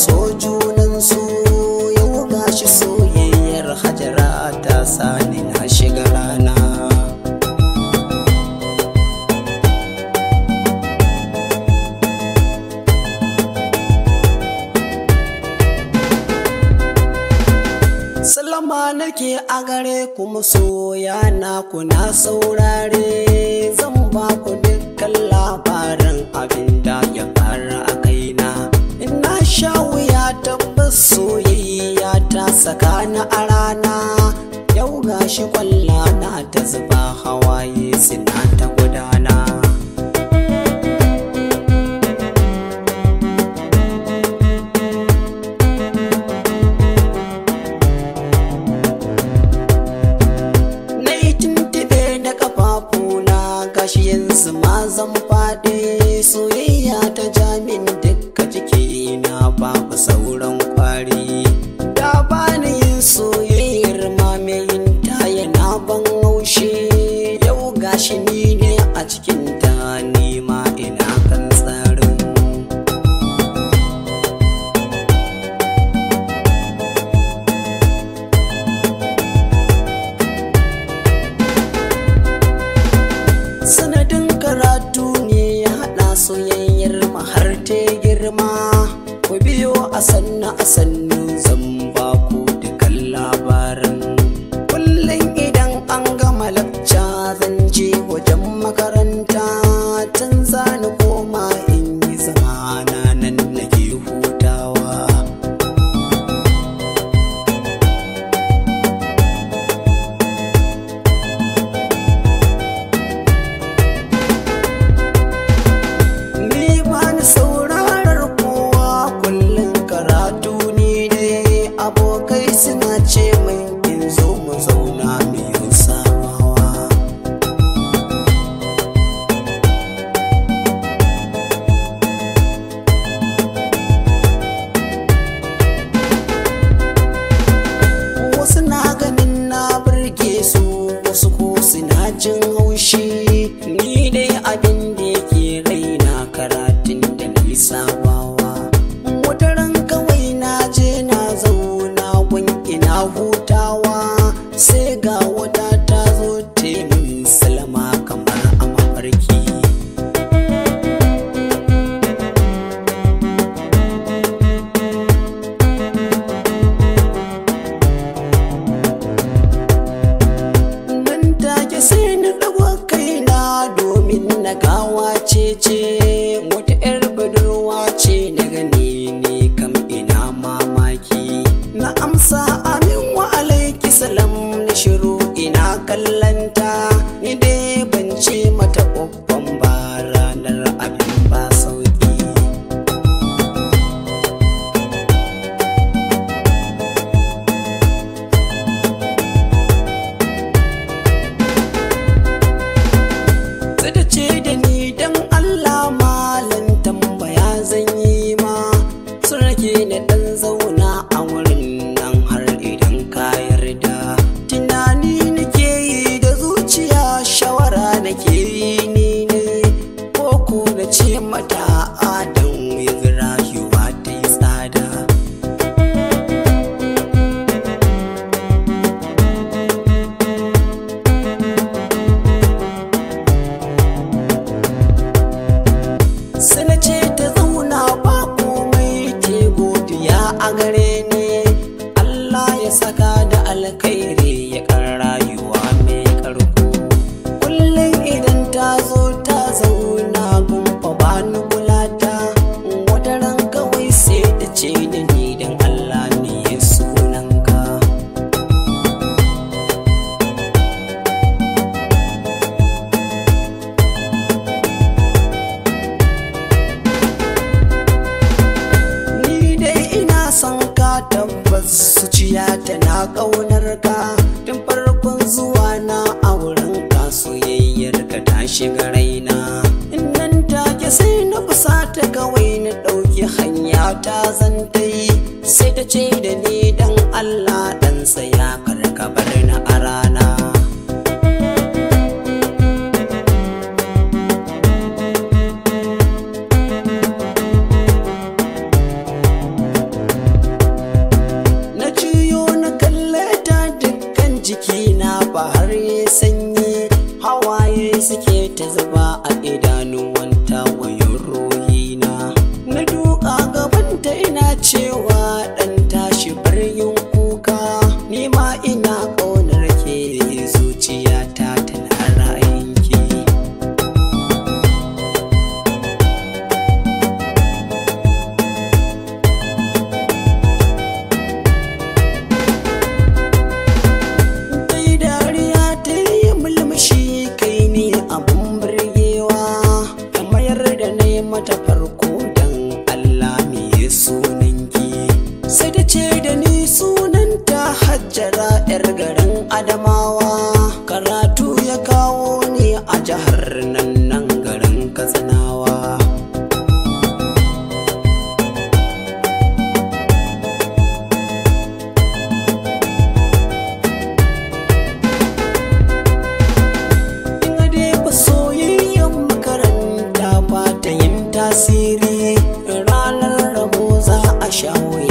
so junansu. Yau gashi soyayyar Hajara ta sani na shiga rana. Salama nake a gare ku masoya na kuna saurare, zan ba ku dukkan labarin abin da ya fara a kaina. Ina sha wuya tabbas soyayya ta saka ni a rana. Yau gashi kwalla na ta zuba hawaye suna ta gudana. Gashi yanzu ma zan faɗi, soyayya ta jamin dukka jikina babu sauran kwari. Da bani yin soyayyar ma mai yin ta yana ban haushi. Yau gashi ni ne a cikin ta, ni ma ina kan tsarin. Sanadin karatu ne ya haɗa soyayyar har ta girma. Ku biyo a sannu zan ba ku dukan labarin. Kullum idan an gama lakca zan je wajen makaranta, can zani koma in yi zamana nan nake hutawa. Abokai suna ce min in zo mu zauna mu yi sabawa. Wasu na ganin na burge su, wasu ko suna jin haushi. Ni dai abin da yake raina karatun da na yi sabawa. Wataran kawai na je na zauna ina hutawa, sai ga wata ta zo ta min salama kamar a mafarki. Nan take sai na ɗago kaina domin na gawa ce wata 'yar budurwa ce na gani ne kam ina mamaki. Na amsa amin wa alaiki salam, na shiru ina kallanta. Ni dai ban ce mata babban ba, ranar abin ba sauki. Sai ta ce da ni dan Allah malam tambaya zan yi ma, su rake na dan zauna a wurin nan har idan ka yarda. Tunani nake yi da zuciya, shawara nake yi ni ne, ko ku na ce mata adam yanzu rayuwa ta yi tsada. Sai na ce ta zauna ba komai, te godiya a gare ni. Allah ya saka da alkhairi ya kan rayuwa mai karko. Kullum idan ta zo ta zauna gumfa ba ni kulata. Wataran kawai sai ta ce da ni dan Allah ne ya sunanka. Ni dai ina son ka tabbas, zuciya tana ƙaunar ka. Tun farkon zuwa na a wurin ka soyayyar ka ta shiga raina. Nan take sai na fusata kawai na ɗauki hanya ta zantai. Sai ta ce da ni dan Allah dan tsaya kar ka bar ni a rana. cewa ɗan tashi bar yin kuka, ni ma ina ƙaunar ke, zuciyata tana ra'ayinki. Kai dariya ta yi mulmushi, kai ne abun burgewa, ka mayar da na yi mata farko don Allah me sunanki. Sai ta ce da ni sunanta Hajjara 'yar garin Adamawa, karatu ya kawo ni a jihar nan garin Katsinawa. Ina dai ba soyayyen makaranta ba ta yin tasiri, ranar rabo za a sha wuya.